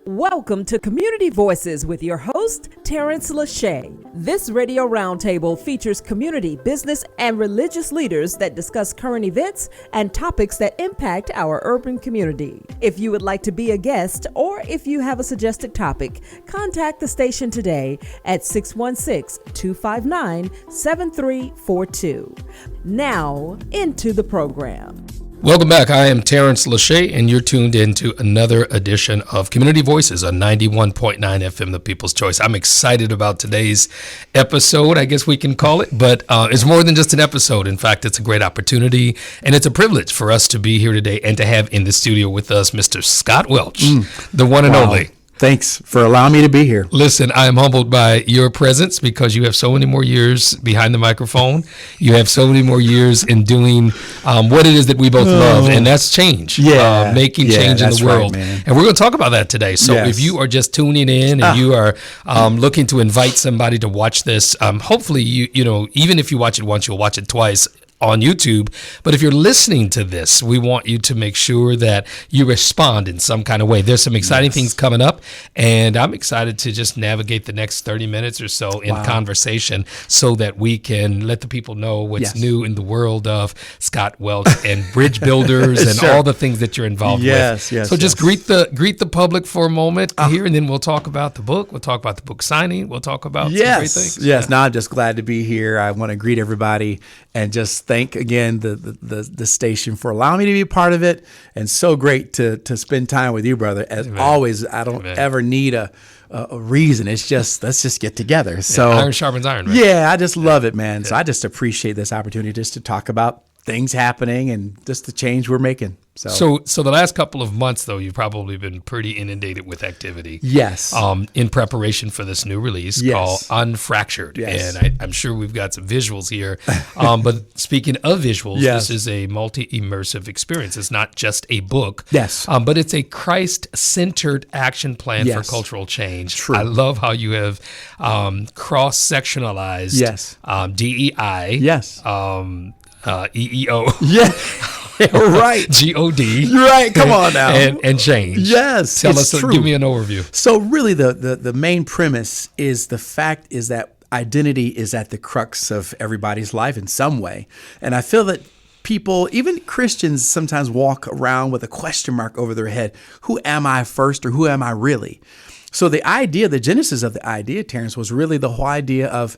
Welcome to Community Voices with your host, Terrence Lachey. This radio roundtable features community, business, and religious leaders that discuss current events and topics that impact our urban community. If you would like to be a guest or if you have a suggested topic, contact the station today at 616-259-7342. Now, into the program. Welcome back. I am Terrence Lachey, and you're tuned in to another edition of Community Voices on 91.9 FM, The People's Choice. I'm excited about today's episode, I guess we can call it, but it's more than just an episode. In fact, it's a great opportunity, and it's a privilege for us to be here today and to have in the studio with us Mr. Skot Welch, the one and only. Thanks for allowing me to be here. Listen, I am humbled by your presence because you have so many more years behind the microphone. You have so many more years in doing what it is that we both love, and that's change. Making change in the world. Right, and we're going to talk about that today. So if you are just tuning in and you are looking to invite somebody to watch this, hopefully you know, even if you watch it once, you'll watch it twice on YouTube. But if you're listening to this, we want you to make sure that you respond in some kind of way. There's some exciting things coming up, and I'm excited to just navigate the next 30 minutes or so in conversation so that we can let the people know what's new in the world of Skot Welch and bridge builders and all the things that you're involved with. So just greet the public for a moment here, and then we'll talk about the book. We'll talk about the book signing. We'll talk about some great things. No, I'm just glad to be here. I want to greet everybody and just thank again the station for allowing me to be a part of it, and so great to spend time with you, brother. As always, I don't ever need a reason. It's just let's just get together. So iron sharpens iron, man. Yeah, I just love it, man. So I just appreciate this opportunity just to talk about things happening and just the change we're making. So the last couple of months, though, you've probably been pretty inundated with activity. Yes. In preparation for this new release called Unfractured. Yes. And I'm sure we've got some visuals here. But speaking of visuals, this is a multi-immersive experience. It's not just a book. Yes. But it's a Christ-centered action plan for cultural change. True. I love how you have cross-sectionalized DEI. Yes. EEO. Yeah. Right. God. Right. Come on now. And change. Yes. Tell us. Give me an overview. So really the main premise is the fact is that identity is at the crux of everybody's life in some way. And I feel that people, even Christians, sometimes walk around with a question mark over their head. Who am I first, or who am I really? So the genesis of the idea, Terrence, was really the whole idea of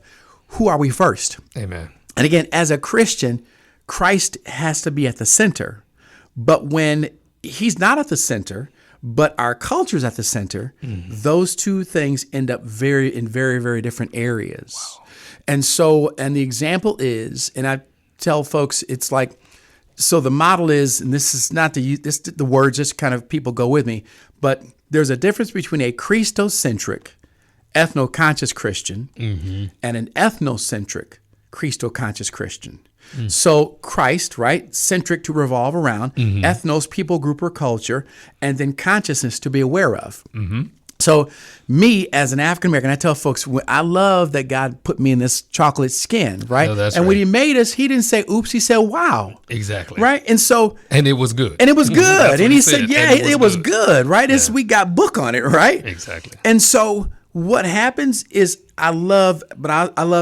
who are we first? Amen. And again, as a Christian, Christ has to be at the center. But when he's not at the center, but our culture's at the center, those two things end up in very, very different areas. Wow. And the example is, and I tell folks, it's like, so the model is, and this is not the words, just kind of people go with me, but there's a difference between a Christocentric, ethno-conscious Christian and an ethnocentric, Christo-conscious Christian. So Christ, right, centric to revolve around, ethnos, people, group, or culture, and then consciousness to be aware of. So me as an African American, I tell folks, I love that God put me in this chocolate skin, right? And when he made us, he didn't say, oops, he said, wow. Exactly. Right? And it was good. And it was good. And he said, it was good, right? We got book on it, right? Exactly. And so what happens is I love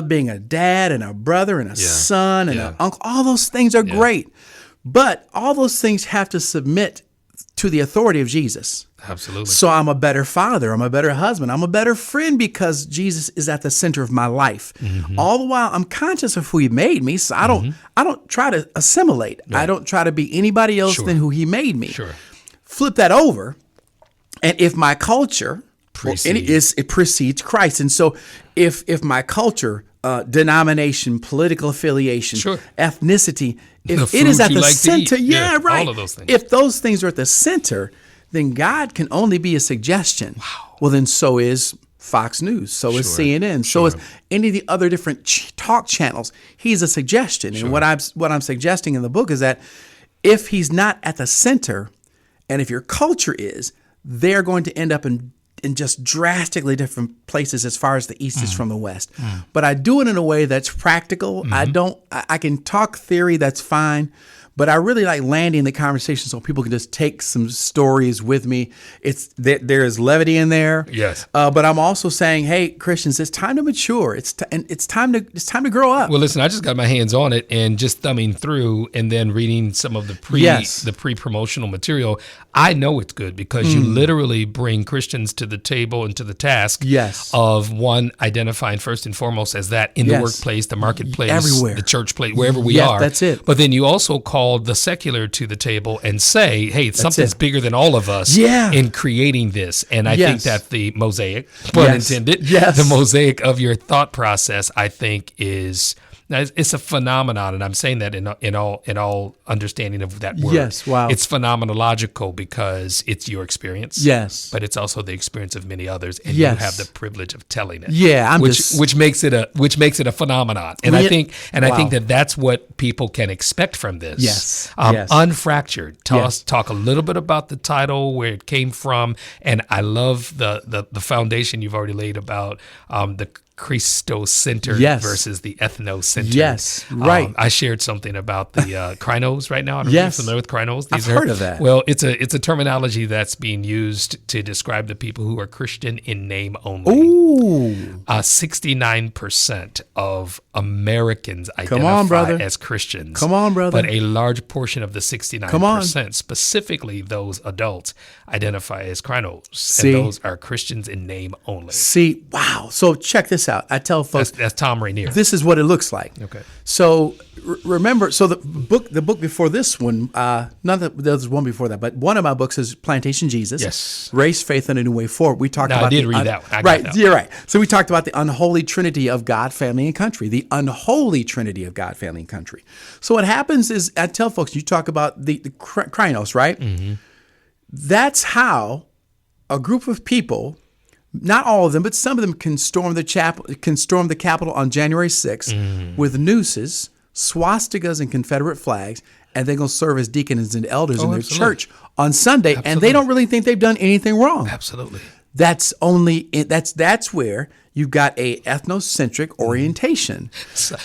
being a dad and a brother and a son and an uncle. All those things are great. But all those things have to submit to the authority of Jesus. Absolutely. So I'm a better father. I'm a better husband. I'm a better friend because Jesus is at the center of my life. All the while I'm conscious of who he made me. So I don't try to assimilate. Right. I don't try to be anybody else than who he made me. Flip that over. And if my culture it precedes Christ. And so if my culture, denomination, political affiliation, ethnicity, if it is at the center, right. All of those things. If those things are at the center, then God can only be a suggestion. Wow. Well, then so is Fox News, so is CNN, so is any of the other different talk channels. He's a suggestion. And what I'm suggesting in the book is that if he's not at the center, and if your culture is, they're going to end up in just drastically different places as far as the East is from the West. But I do it in a way that's practical. I can talk theory, that's fine. but I really like landing the conversation so people can just take some stories with me. There is levity in there. Yes. But I'm also saying, hey, Christians, it's time to mature. It's time to grow up. Well, listen, I just got my hands on it and just thumbing through and then reading some of the pre-promotional material. I know it's good because you literally bring Christians to the table and to the task of one, identifying first and foremost as that in the workplace, the marketplace, everywhere, the church place, wherever we are. That's it. But then you also call the secular to the table and say, hey, something's bigger than all of us in creating this. And I think that the mosaic, pun intended, the mosaic of your thought process, I think is... Now, it's a phenomenon, and I'm saying that in all understanding of that word. Yes, wow. It's phenomenological because it's your experience. Yes. But it's also the experience of many others, and you have the privilege of telling it. Yeah, which makes it a phenomenon. And I think that that's what people can expect from this. Yes. Unfractured. Talk a little bit about the title, where it came from, and I love the foundation you've already laid about the Christocentered versus the ethnocentered. Yes, right. I shared something about the Krinos right now. I don't know if you're familiar with Krinos. I've heard of that. Well, it's a terminology that's being used to describe the people who are Christian in name only. Ooh. 69% of Americans identify as Christians. Come on, brother. But a large portion of the 69%, specifically those adults, identify as Krinos. And those are Christians in name only. See, wow. So check this out. I tell folks that's Tom Rainier. This is what it looks like. Okay. So remember, so the book before this one, not that there's one before that, but one of my books is Plantation Jesus. Yes. Race, Faith, and a New Way Forward. We talked about I did read that one. Right. You're right. So we talked about the unholy trinity of God, family, and country. The unholy trinity of God, family, and country. So what happens is, I tell folks, you talk about the Krinos, right? Mm-hmm. That's how a group of people, not all of them, but some of them, can storm the Capitol on January 6th with nooses, swastikas, and Confederate flags, and they're going to serve as deacons and elders in their church on Sunday, and they don't really think they've done anything wrong. Absolutely. That's where you've got a ethnocentric orientation,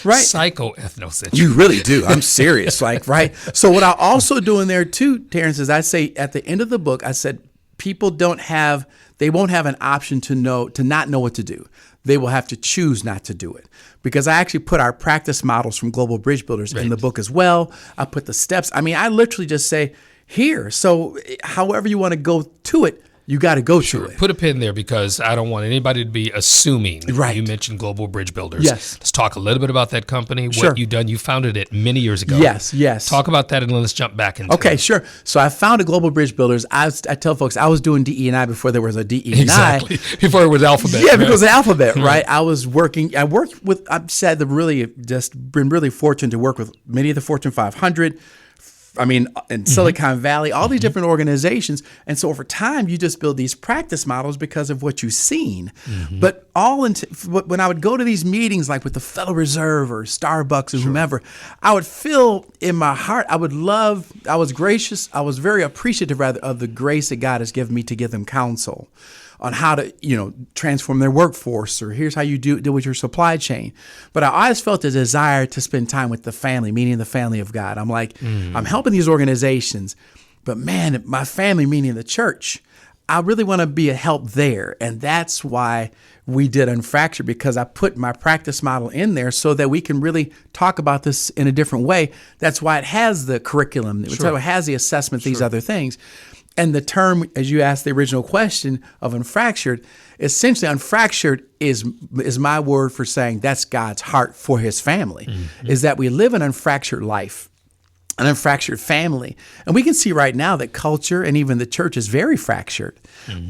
right? Psycho-ethnocentric. You really do. I'm serious, right? So what I also do in there too, Terrence, is I say at the end of the book, I said people won't have an option to not know what to do. They will have to choose not to do it. Because I actually put our practice models from Global Bridge Builders in the book as well. I put the steps. I mean, I literally just say, here. So however you want to go to it, you got to go to it. Put a pin there because I don't want anybody to be assuming. Right. You mentioned Global Bridge Builders. Yes. Let's talk a little bit about that company, what you've done. You founded it many years ago. Yes. Talk about that and let's jump back into it. Okay, sure. So I founded Global Bridge Builders. I tell folks I was doing DE&I before there was a DE&I. Exactly. Before it was Alphabet. Yeah, because it was Alphabet, right? I've been really fortunate to work with many of the Fortune 500. I mean, in Silicon Valley, all these different organizations. And so over time, you just build these practice models because of what you've seen. But when I would go to these meetings, like with the Federal Reserve or Starbucks or whomever, I would feel in my heart, I was gracious, I was very appreciative, rather, of the grace that God has given me to give them counsel on how to, transform their workforce, or here's how you deal with your supply chain. But I always felt a desire to spend time with the family, meaning the family of God. I'm like, I'm helping these organizations, but man, my family, meaning the church, I really want to be a help there. And that's why we did Unfractured, because I put my practice model in there so that we can really talk about this in a different way. That's why it has the curriculum. It has the assessment, these other things. And the term, as you asked the original question of Unfractured, essentially Unfractured is my word for saying that's God's heart for his family, is that we live an unfractured life, an unfractured family. And we can see right now that culture and even the church is very fractured,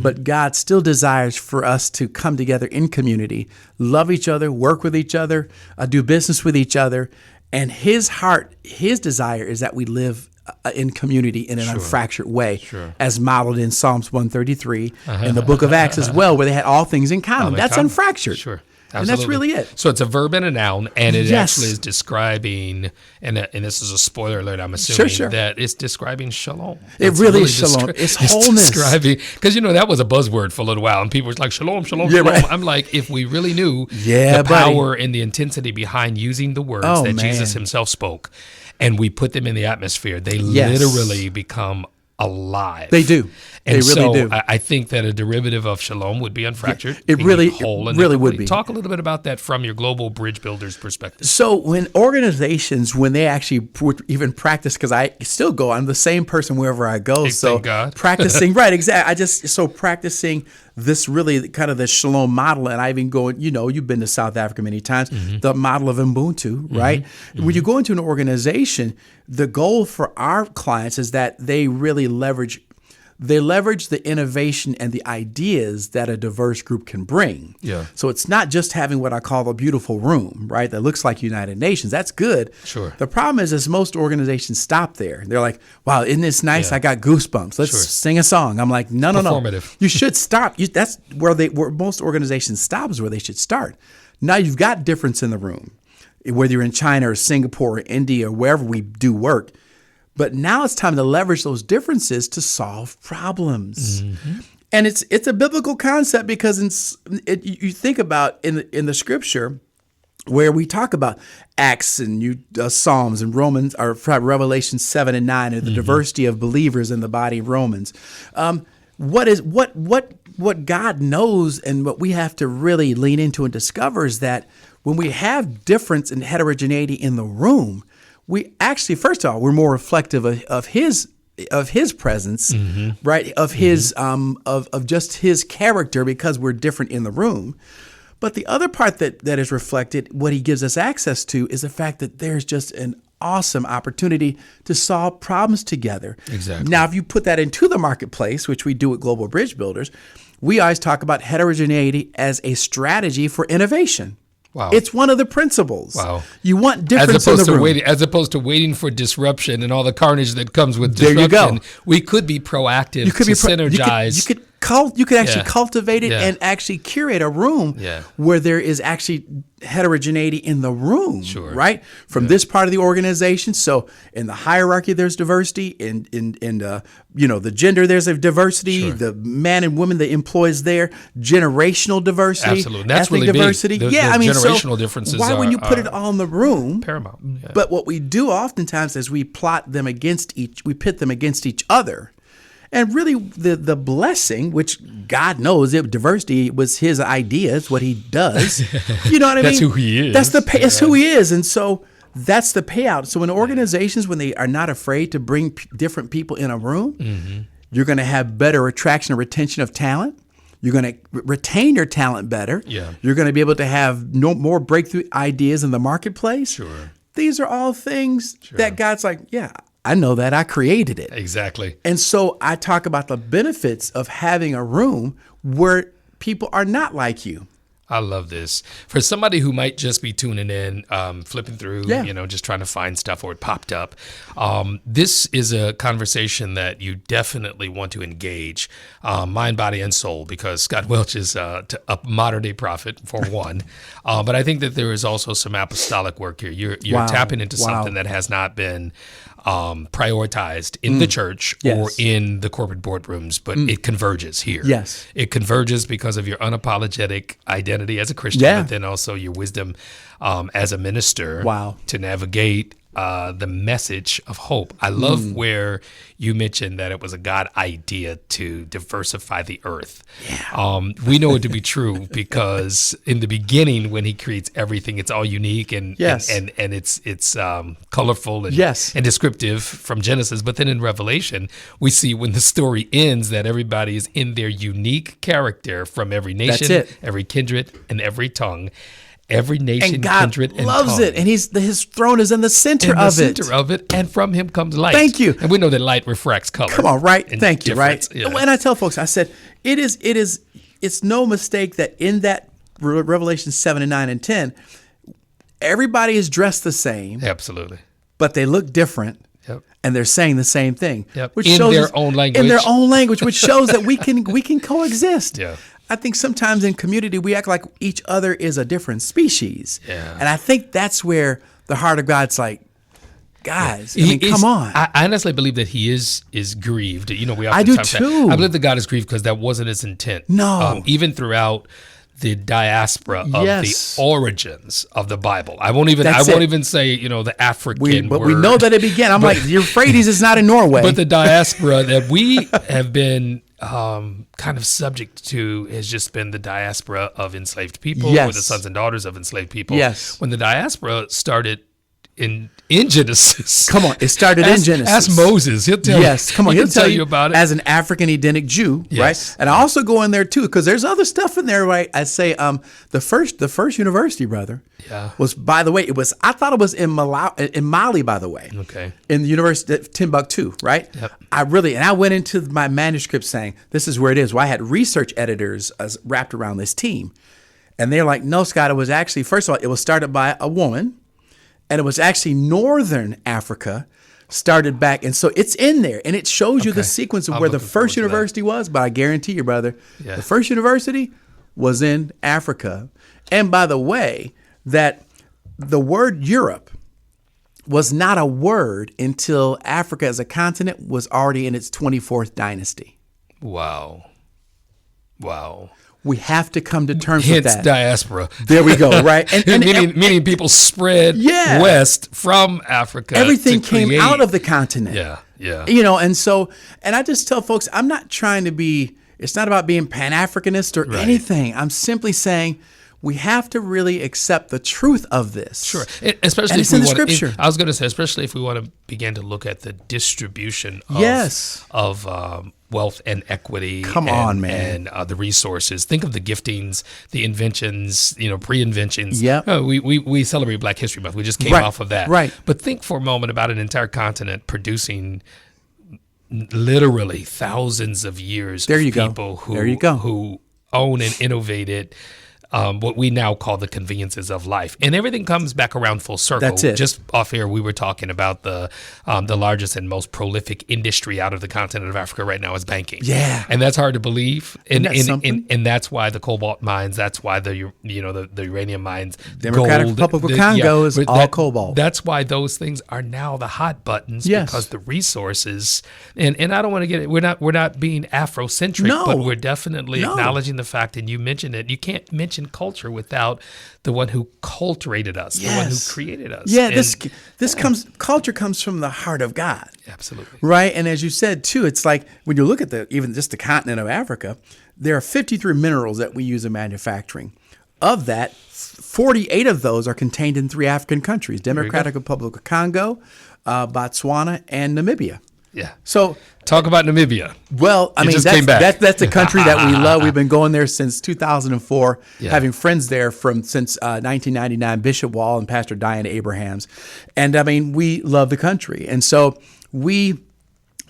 but God still desires for us to come together in community, love each other, work with each other, do business with each other. And his heart, his desire is that we live in community in an unfractured way, as modeled in Psalms 133 in the book of Acts as well, where they had all things in common. That's unfractured. And that's really it. So it's a verb and a noun, and it Yes. actually is describing, and this is a spoiler alert, I'm assuming, Sure. that it's describing shalom. It really is shalom. It's wholeness. Describing, because that was a buzzword for a little while, and people were like, shalom, shalom, Yeah, shalom. right. I'm like, if we really knew Yeah, the buddy. power and the intensity behind using the words Oh, that man. Jesus himself spoke, and we put them in the atmosphere, they Yes. literally become alive. They do. And They really so do. I think that a derivative of shalom would be unfractured. It being really- whole it and really complete. would be. Talk a little bit about that from your global bridge builders perspective. So when organizations, when they actually even practice, because I still go, I'm the same person wherever I go. Hey, So thank God. practicing, right, exactly. Practicing this really kind of the shalom model, and I even go, you've been to South Africa many times, the model of Ubuntu, right? When you go into an organization, the goal for our clients is that they really leverage the innovation and the ideas that a diverse group can bring. Yeah. So it's not just having what I call a beautiful room, right? That looks like United Nations. That's good. Sure. The problem is most organizations stop there. They're like, wow, isn't this nice? Yeah. I got goosebumps. Let's Sure. sing a song. I'm like, no. Performative. You should stop. That's where most organizations stop, is where they should start. Now you've got difference in the room, whether you're in China or Singapore or India or wherever we do work. But now it's time to leverage those differences to solve problems. And it's a biblical concept, because you think about in the scripture where we talk about Acts and Psalms and Romans, or Revelation 7 and 9, and the diversity of believers in the body of Romans. What God knows, and what we have to really lean into and discover, is that when we have difference and heterogeneity in the room, we actually, first of all, we're more reflective of his presence, right? Of his of just his character, because we're different in the room. But the other part that is reflected, what he gives us access to, is the fact that there's just an awesome opportunity to solve problems together. Exactly. Now, if you put that into the marketplace, which we do at Global Bridge Builders, we always talk about heterogeneity as a strategy for innovation. Wow. It's one of the principles. Wow. You want difference in the room. As opposed to waiting for disruption and all the carnage that comes with There disruption. you go. We could be proactive to synergize. You could actually Yeah. cultivate it Yeah. and actually curate a room Yeah. where there is actually heterogeneity in the room, Sure. right? From this part of the organization. So in the hierarchy, there's diversity. In the gender, there's a diversity. Sure. The man and woman, the employees there, generational diversity, Absolutely. That's ethnic really big. diversity. The generational differences why when you put are it all in the room? paramount. Yeah. But what we do oftentimes is we pit them against each other. And really, the blessing, which God knows, diversity was his idea. It's what he does. You know what I mean? That's who he is. That's who he is. And so that's the payout. So in organizations, when they are not afraid to bring different people in a room, you're going to have better attraction and retention of talent. You're going to retain your talent better. Yeah. You're going to be able to have more breakthrough ideas in the marketplace. Sure. These are all things that God's like, yeah, I know that. I created it. Exactly. And so I talk about the benefits of having a room where people are not like you. I love this. For somebody who might just be tuning in, flipping through, just trying to find stuff, or it popped up, this is a conversation that you definitely want to engage, mind, body, and soul, because Skot Welch is a modern-day prophet, for one. But I think that there is also some apostolic work here. You're tapping into something that has not been prioritized in the church or in the corporate boardrooms, but it converges here. Yes. It converges because of your unapologetic identity as a Christian, but then also your wisdom as a minister to navigate the message of hope. I love where you mentioned that it was a God idea to diversify the earth. Yeah. We know it to be true because in the beginning, when he creates everything, it's all unique and it's colorful and descriptive from Genesis. But then in Revelation, we see when the story ends that everybody is in their unique character from every nation, every kindred, and every tongue. Every nation, and God kindred, and loves tongue. it, and his throne is in the center of it. And from him comes light. Thank you. And we know that light refracts color. Come on, right? Thank you, right? Yeah. And I tell folks, I said, it's no mistake that in that Revelation 7 and 9 and 10, everybody is dressed the same. Absolutely. But they look different. Yep. And they're saying the same thing, which in their own language. In their own language, which shows that we can coexist. Yeah. I think sometimes in community we act like each other is a different species. Yeah. And I think that's where the heart of God's like, guys, I mean, come on. I honestly believe that he is grieved. You know, we I do oftentimes say, too. I believe that God is grieved because that wasn't his intent. No. Even throughout the diaspora of Yes. the origins of the Bible. I won't even say, you know, the African But word. we know that it began. I'm like, Euphrates is not in Norway. But the diaspora that we have been kind of subject to has just been the diaspora of enslaved people, Yes. or the sons and daughters of enslaved people. Yes. When the diaspora started in Genesis. Come on, it started in Genesis. Ask Moses. He'll tell you. Yes, come on, He'll he'll tell you about it. as an African Edenic Jew, Yes. right? And I also go in there too, because there's other stuff in there, right? I say the first university, brother, Yeah. was, by the way, I thought it was in Mali, by the way. Okay. In the University of Timbuktu, right? Yep. I went into my manuscript saying, this is where it is. Well, I had research editors wrapped around this team. And they're like, no, Scott, it was actually, first of all, it was started by a woman. And it was actually Northern Africa started back. And so it's in there. And it shows you the sequence of I'm where the looking first forward to that. university was. But I guarantee you, brother, Yeah. the first university was in Africa. And by the way, that the word Europe was not a word until Africa as a continent was already in its 24th dynasty. Wow. We have to come to terms with Hence that. diaspora. There we go, right? And meaning people spread Yeah. west from Africa. everything to came create. out of the continent. Yeah. You know, and I just tell folks, I'm not trying to be, it's not about being Pan-Africanist or Right. anything. I'm simply saying we have to really accept the truth of this. Sure, especially And if it's we in the want scripture. I was going to say, especially if we want to begin to look at the distribution of, Yes. of wealth and equity. Come on, man. And the resources. Think of the giftings, the inventions, pre-inventions. Yep. We celebrate Black History Month. We just came Right, off of that. right. But think for a moment about an entire continent producing literally thousands of years There of you go. people who, There you go. who own and innovated what we now call the conveniences of life, and everything comes back around full circle. That's it. Just off air, we were talking about the largest and most prolific industry out of the continent of Africa right now is banking. Yeah. and that's hard to believe. And Isn't that something? and that's why the cobalt mines. That's why the uranium mines. Democratic gold, Republic of Congo is but all cobalt. That's why those things are now the hot buttons. Yes. Because the resources. And I don't want to get it. We're not being Afrocentric, No. but we're definitely No. acknowledging the fact, and you mentioned it, you can't mention culture without the one who culturated us, the one who Yes. created us. Yeah, And- culture comes from the heart of God. Absolutely. Right. And as you said, too, it's like when you look at even just the continent of Africa, there are 53 minerals that we use in manufacturing. Of that, 48 of those are contained in 3 African countries, Democratic Republic of Congo, Botswana, and Namibia. Yeah. So, Talk about Namibia. well, I You mean, just came back. that's the country that we love. We've been going there since 2004, Yeah. having friends there since 1999, Bishop Wall and Pastor Diana Abrahams. And I mean, we love the country. And so we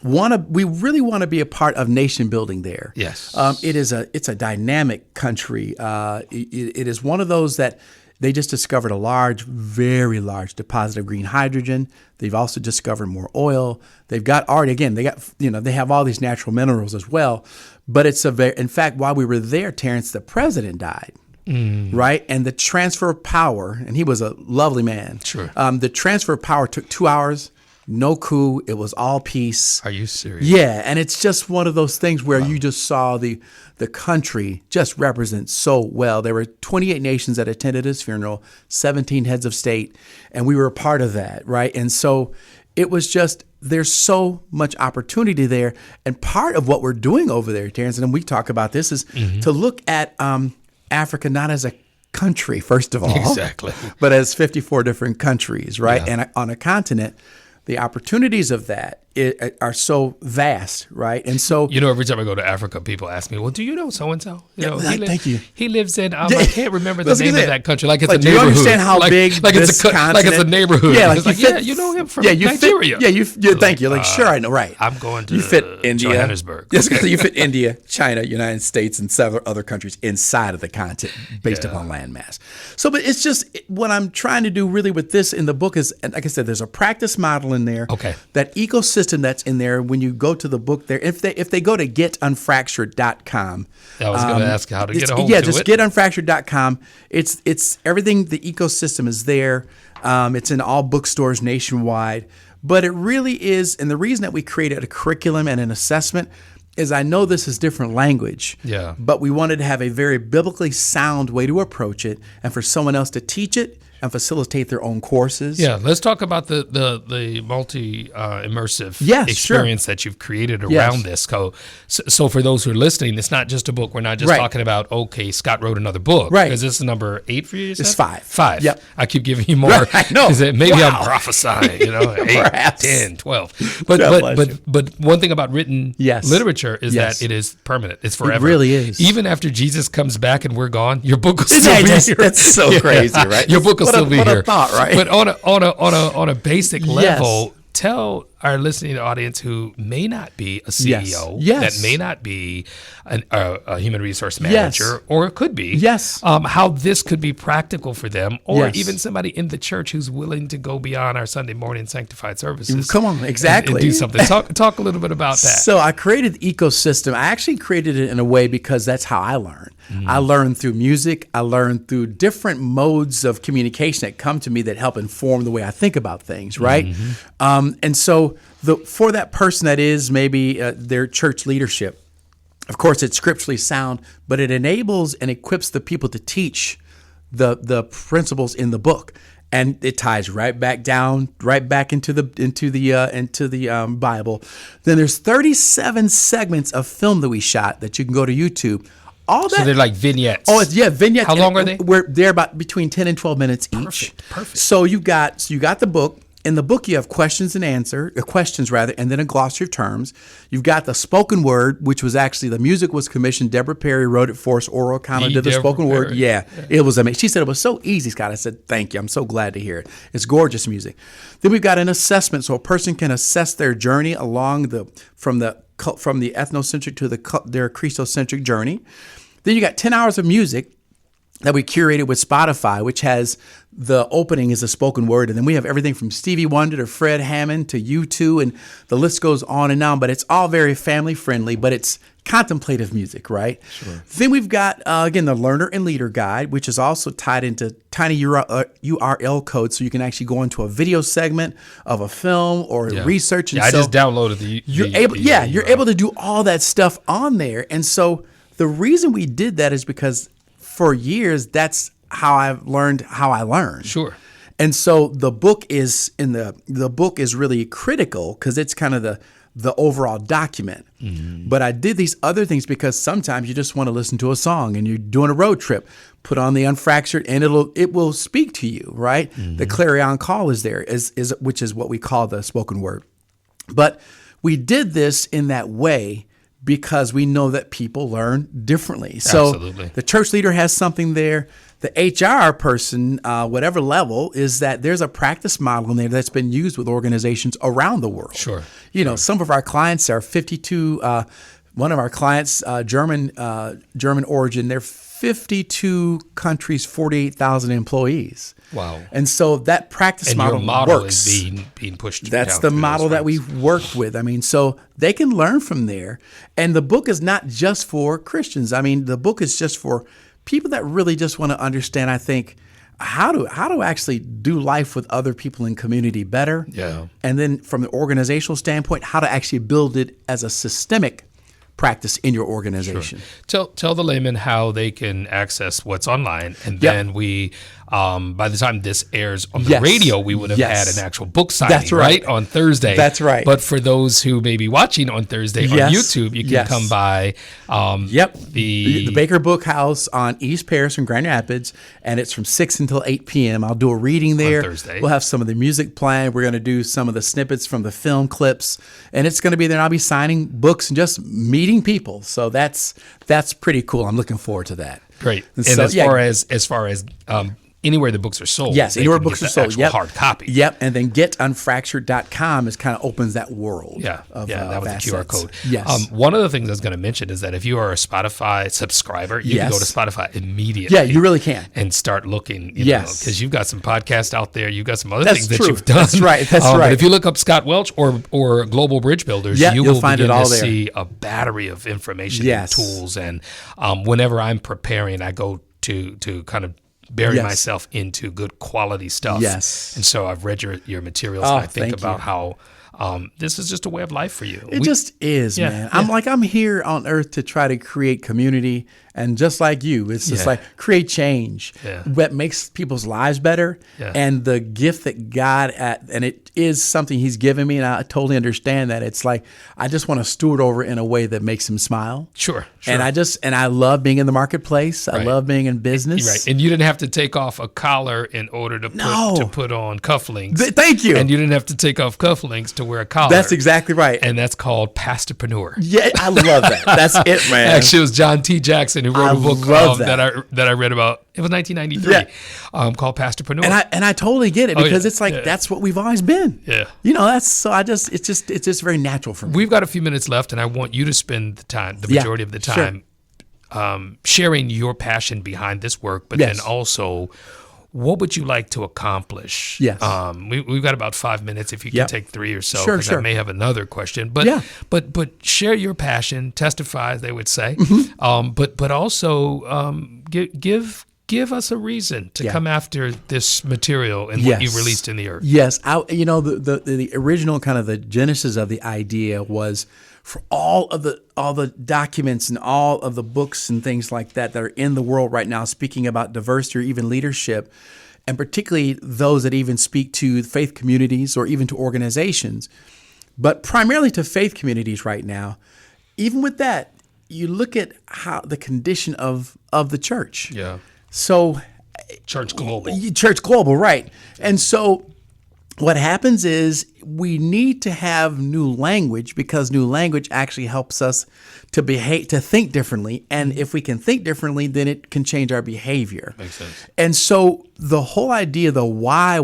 really want to be a part of nation building there. Yes. It's a dynamic country. It is one of those that they just discovered a very large deposit of green hydrogen. They've also discovered more oil. They have all these natural minerals as well. But in fact, while we were there, Terrence, the president died. Right. And the transfer of power, and he was a lovely man. Sure. The transfer of power took 2 hours. No coup. It was all peace. Are you serious? Yeah, and it's just one of those things where you just saw the country just represent so well. There were 28 nations that attended his funeral, 17 heads of state, and we were a part of that, right? And so it was just, there's so much opportunity there. And part of what we're doing over there, Terrence, and we talk about this, is to look at Africa not as a country, first of all. Exactly. But as 54 different countries, right? Yeah. And on a continent, the opportunities of that are so vast, right? And so, Every time I go to Africa, people ask me, "Well, do you know so and so? Thank you. He lives in. I can't remember the Let's name get of it. that country. Like it's Like, a do you neighborhood. understand how big like this continent? like it's a neighborhood. Yeah, like it's you like, fit- you know him from you Nigeria. thank you. Like, sure, I know, right? I'm going to you fit India, Johannesburg. Yes, you fit India, China, United States, and several other countries inside of the continent based upon landmass. So, but it's just what I'm trying to do really with this in the book is, and like I said, there's a practice model in there. Okay. That ecosystem ecosystem that's in there, when you go to the book there, if they go to getunfractured.com. I was going to ask how to get a hold yeah, to just it. getunfractured.com. It's everything. The ecosystem is there. It's in all bookstores nationwide. But it really is, and the reason that we created a curriculum and an assessment is I know this is different language, but we wanted to have a very biblically sound way to approach it and for someone else to teach it and facilitate their own courses. Yeah, let's talk about the multi immersive experience that you've created around this. So for those who are listening, it's not just a book. We're not just talking about, okay, Scott wrote another book. Right. Because this is number 8 for you? It's 5. 5. Yep. I keep giving you more. Right, I know. Maybe I'm prophesying, 8, 10, 12. But one thing about written literature is that it is permanent. It's forever. It really is. Even after Jesus comes back and we're gone, your book will still be here. That's so crazy, right? Your book will still be here. Thought, right? But on a basic level, tell our listening audience who may not be a CEO, that may not be a human resource manager, or it could be, how this could be practical for them, or even somebody in the church who's willing to go beyond our Sunday morning sanctified services. Come on, exactly. And do something. Talk a little bit about that. So I created the ecosystem. I actually created it in a way because that's how I learn. I learn through music. I learn through different modes of communication that come to me that help inform the way I think about things, right? And so for that person that is maybe their church leadership, of course, it's scripturally sound, but it enables and equips the people to teach the principles in the book. And it ties right back into the Bible. Then there's 37 segments of film that we shot that you can go to YouTube. All that, so they're like vignettes. Oh, yeah, vignettes. How long are they? They're about between 10 and 12 minutes each. Perfect. So you got the book. In the book, you have questions, and then a glossary of terms. You've got the spoken word, which was actually, the music was commissioned. Deborah Perry wrote it for us. Oral O'Connor did the spoken word. Yeah, it was amazing. She said it was so easy, Scott. I said, thank you. I'm so glad to hear it. It's gorgeous music. Then we've got an assessment, so a person can assess their journey along from the ethnocentric to their Christocentric journey. Then you got 10 hours of music that we curated with Spotify, which has the opening is a spoken word. And then we have everything from Stevie Wonder to Fred Hammond to U2, and the list goes on and on. But it's all very family friendly, but it's contemplative music, right? Sure. Then we've got, again, the Learner and Leader Guide, which is also tied into tiny URL codes. So you can actually go into a video segment of a film or research. And I just downloaded you're able to do all that stuff on there. And so the reason we did that is because for years, that's how I've learned how I learn. Sure. And so the book is really critical because it's kind of the overall document. But I did these other things because sometimes you just want to listen to a song and you're doing a road trip. Put on the Unfractured and it will speak to you, right? The clarion call is there, which is what we call the spoken word. But we did this in that way because we know that people learn differently. So the church leader has something there. The HR person, whatever level, is that there's a practice model in there that's been used with organizations around the world. Sure. You know, some of our clients are 52. One of our clients, German origin, they're 52 countries, 48,000 employees. Wow. And so that practice model works. And your model is being pushed. That's the model that we've worked with. I mean, so they can learn from there. And the book is not just for Christians. I mean, the book is just for people that really just want to understand, I think, how to actually do life with other people in community better. Yeah. And then from the organizational standpoint, how to actually build it as a systemic practice in your organization. Sure. Tell the layman how they can access what's online, and then we, by the time this airs on the radio, we would have had an actual book signing, right, on Thursday. That's right. But for those who may be watching on Thursday on YouTube, you can come by. The Baker Book House on East Paris in Grand Rapids, and it's from 6 until 8 p.m. I'll do a reading there. On Thursday. We'll have some of the music playing. We're going to do some of the snippets from the film clips, and it's going to be there. And I'll be signing books and just meeting people. So that's pretty cool. I'm looking forward to that. Great. And so, as far as anywhere the books are sold. Yes, they anywhere can books get are the sold. actual Yep. hard copy. Yep, and then getunfractured.com is kind of opens that world. Yeah, of, that was the QR assets. code. Yes. One of the things I was going to mention is that if you are a Spotify subscriber, you can go to Spotify immediately. Yeah, you really can. And start looking, Yes. because you've got some podcasts out there. You've got some other That's things true. that you've done. That's right. That's right. But if you look up Skot Welch or Global Bridge Builders, Yeah, you you'll will find begin it all to there. see a battery of information Yes. and tools. And whenever I'm preparing, I go to kind of bury Yes. myself into good quality stuff. Yes. And so I've read your materials, Oh, and I think thank about you. how this is just a way of life for you. It just is, Yeah, man. yeah. I'm here on earth to try to create community, and just like you, it's just Yeah. like create change Yeah. that makes people's lives better. Yeah. And the gift that God and it is something He's given me, and I totally understand that. It's like I just want to steward over it in a way that makes Him smile. Sure. And I love being in the marketplace. I Right. love being in business. Right. And you didn't have to take off a collar in order to No. put on cufflinks. Thank you. And you didn't have to take off cufflinks to wear a collar. That's exactly right. And that's called pastorpreneur. Yeah, I love that. That's it, man. Actually, it was John T. Jackson who wrote I a book love that I read about. It was 1993, Yeah. called Pastorpreneur. And I totally get it Oh, because yeah, it's like yeah. that's what we've always been. Yeah. You know, it's just very natural for me. We've got a few minutes left, and I want you to spend the Yeah, majority of the sure. time sharing your passion behind this work, but Yes. then also, what would you like to accomplish? Yes. We've got about 5 minutes. If you Yep. can take 3 or so, Sure, because I sure. may have another question. But Yeah. but share your passion, testify, as they would say. Mm-hmm. But also give us a reason to Yeah. come after this material and what you Yes. released in the earth. Yes, the original kind of the genesis of the idea was for all of the documents and all of the books and things like that are in the world right now speaking about diversity or even leadership, and particularly those that even speak to faith communities or even to organizations, but primarily to faith communities right now. Even with that, you look at how the condition of the church. Yeah. So Church Global. Church Global, right. And so what happens is we need to have new language because new language actually helps us to think differently. And if we can think differently, then it can change our behavior. Makes sense. And so the whole idea, the why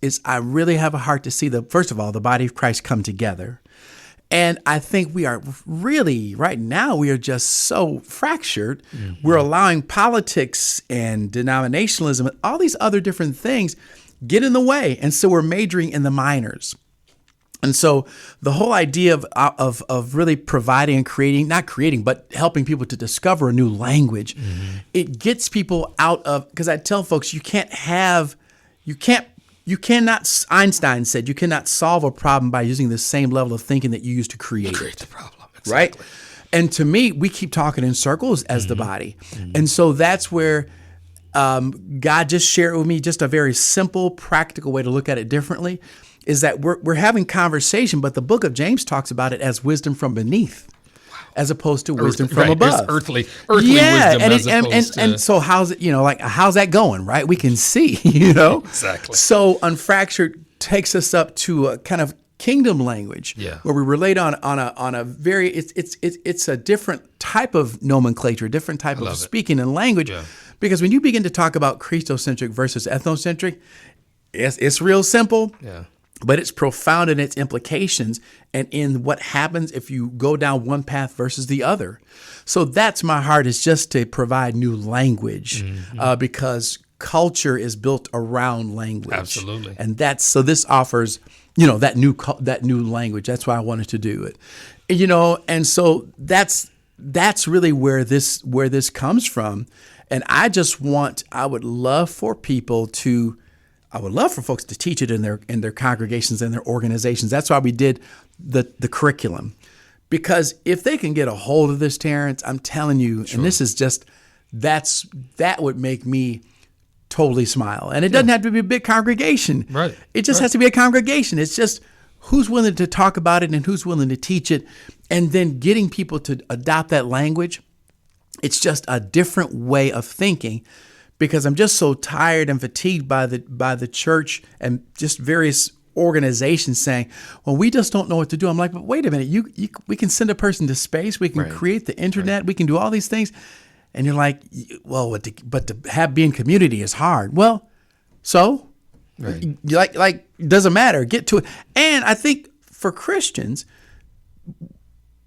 is I really have a heart to see first of all, the body of Christ come together. And I think we are really, right now, we are just so fractured. Mm-hmm. We're allowing politics and denominationalism and all these other different things get in the way. And so we're majoring in the minors. And so the whole idea of really providing and not creating, but helping people to discover a new language, it gets people out of, because I tell folks, Einstein said, you cannot solve a problem by using the same level of thinking that you used to create it. The problem. Exactly. Right? And to me, we keep talking in circles as the body. And so that's where God just shared with me just a very simple, practical way to look at it differently, is that we're having conversation, but the book of James talks about it as wisdom from beneath, as opposed to wisdom from above. It's earthly wisdom. And so how's it, how's that going, right? We can see, Exactly. So Unfractured takes us up to a kind of kingdom language, where we relate on a very it's a different type of nomenclature, different type of speaking and language, because when you begin to talk about Christocentric versus ethnocentric, it's real simple. Yeah. But it's profound in its implications and in what happens if you go down one path versus the other. So that's my heart, is just to provide new language, because culture is built around language. Absolutely. And this offers, that new language. That's why I wanted to do it. And so that's really where this comes from. And I would love for folks to teach it in their congregations and their organizations. That's why we did the curriculum, because if they can get a hold of this, Terrence, I'm telling you, and this is just that would make me totally smile. And it doesn't have to be a big congregation. Right. It just has to be a congregation. It's just who's willing to talk about it and who's willing to teach it, and then getting people to adopt that language. It's just a different way of thinking. Because I'm just so tired and fatigued by the church and just various organizations saying, well, we just don't know what to do. I'm like, but wait a minute, we can send a person to space, we can create the internet, we can do all these things. And you're like, well, but to be in community is hard. Well, So, Right. like doesn't matter. Get to it. And I think for Christians,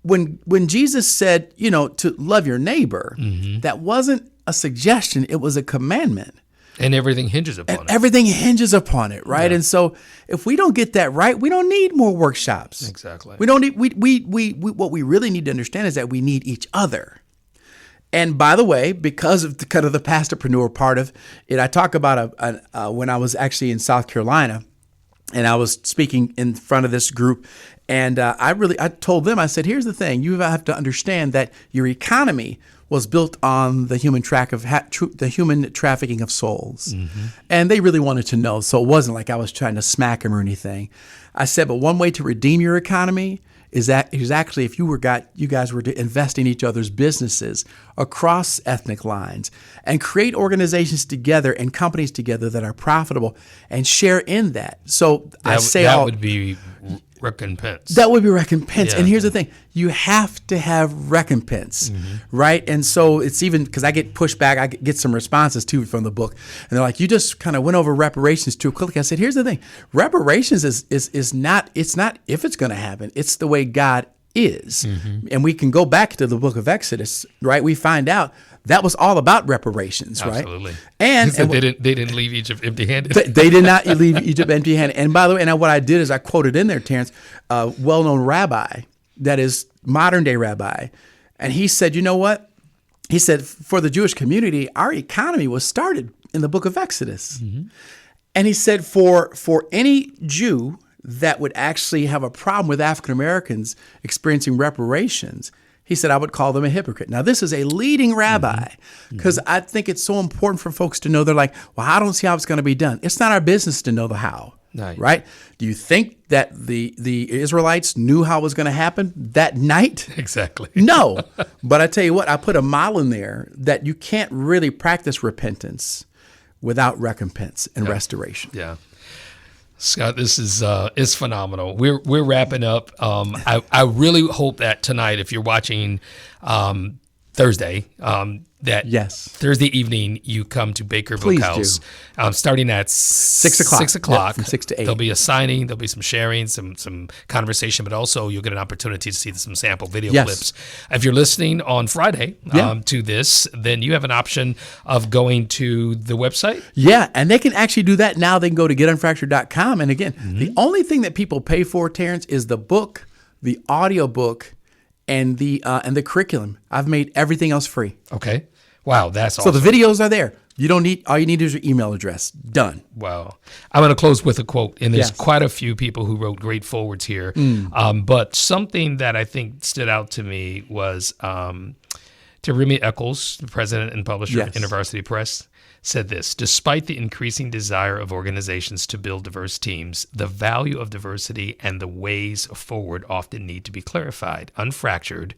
when Jesus said, to love your neighbor, that wasn't a suggestion, it was a commandment. And everything hinges upon it. Everything hinges upon it, right? Yeah. And so if we don't get that right, we don't need more workshops. Exactly. We don't need we what we really need to understand is that we need each other. And by the way, because of the kind of the pastorpreneur part of it, I talk about when I was actually in South Carolina, and I was speaking in front of this group, and I told them, I said, here's the thing: you have to understand that your economy was built on the human trafficking of souls, and they really wanted to know. So it wasn't like I was trying to smack them or anything. I said, but one way to redeem your economy is actually if you guys were to invest in each other's businesses across ethnic lines and create organizations together and companies together that are profitable and share in that. So that would be recompense. That would be recompense. Yeah. And here's the thing: you have to have recompense, right? And so it's even because I get pushback, I get some responses too from the book, and they're like, "You just kind of went over reparations too quickly." I said, "Here's the thing: reparations is not if it's going to happen; it's the way God is." And we can go back to the book of Exodus, right? We find out that was all about reparations, right? Absolutely. And they didn't leave Egypt empty-handed. They did not leave Egypt empty-handed. And by the way, what I did is I quoted in there, Terrence, a well-known rabbi that is modern-day rabbi, and he said, you know what? He said, for the Jewish community, our economy was started in the book of Exodus. And he said, for any Jew that would actually have a problem with African Americans experiencing reparations, he said, I would call them a hypocrite. Now, this is a leading rabbi because I think it's so important for folks to know. They're like, well, I don't see how it's going to be done. It's not our business to know the how, right? Do you think that the Israelites knew how it was going to happen that night? Exactly. No. But I tell you what, I put a model in there that you can't really practice repentance without recompense and restoration. Yeah. Scott, this is it's phenomenal. We're wrapping up. I really hope that tonight, if you're watching Thursday, that Thursday evening you come to Baker Bookhouse, starting at 6 o'clock. 6 o'clock. Yep, from 6 to 8. There'll be a signing. There'll be some sharing, some conversation, but also you'll get an opportunity to see some sample video clips. If you're listening on Friday to this, then you have an option of going to the website. Yeah, and they can actually do that now. They can go to getunfractured.com. And again, the only thing that people pay for, Terrence, is the book, the audio book, and the curriculum. I've made everything else free. Okay. Wow, that's awesome. So the videos are there. All you need is your email address. Done. Wow. I'm going to close with a quote, and there's quite a few people who wrote great forwards here. But something that I think stood out to me was Remy Eccles, the president and publisher of InterVarsity Press, said this: despite the increasing desire of organizations to build diverse teams, the value of diversity and the ways forward often need to be clarified. Unfractured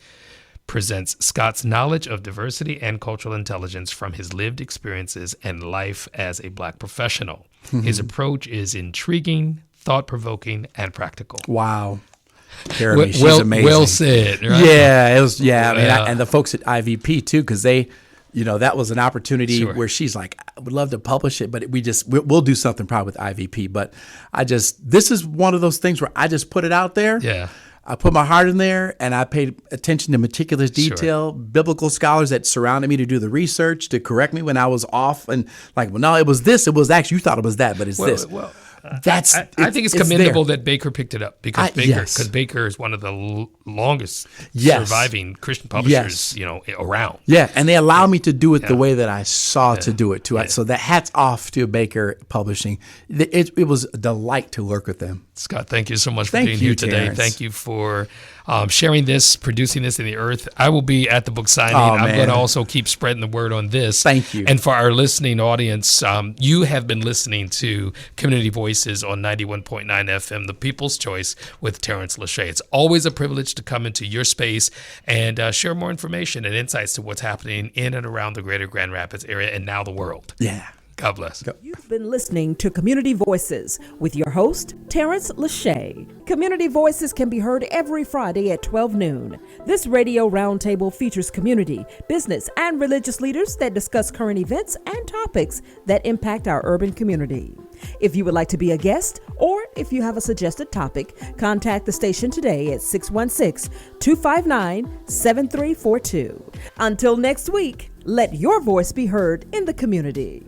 presents Skot's knowledge of diversity and cultural intelligence from his lived experiences and life as a Black professional. His approach is intriguing, thought-provoking, and practical. Wow. Jeremy, she's amazing. Well said. Right? Yeah, it was. Yeah, I mean, and the folks at IVP too, because they, that was an opportunity where she's like, I would love to publish it, but we'll do something probably with IVP. But this is one of those things where I just put it out there. Yeah. I put my heart in there, and I paid attention to meticulous detail, biblical scholars that surrounded me to do the research, to correct me when I was off, and like, well, no, it was this. It was actually, you thought it was that, but it's this. Well, I think it's commendable that Baker picked it up because Baker is one of the longest surviving Christian publishers, around. Yeah, and they allow me to do it the way that I saw to do it too. Yeah. So that hats off to Baker Publishing. It was a delight to work with them. Scott, thank you so much for being here today. Terrence. Thank you for sharing this, producing this in the earth. I will be at the book signing. I'm going to also keep spreading the word on this. Thank you. And for our listening audience, you have been listening to Community Voices on 91.9 FM, The People's Choice with Terrence Lachey. It's always a privilege to come into your space and share more information and insights to what's happening in and around the greater Grand Rapids area and now the world. Yeah. God bless. You've been listening to Community Voices with your host, Terrence Lachey. Community Voices can be heard every Friday at 12 noon. This radio roundtable features community, business, and religious leaders that discuss current events and topics that impact our urban community. If you would like to be a guest, or if you have a suggested topic, contact the station today at 616-259-7342. Until next week, let your voice be heard in the community.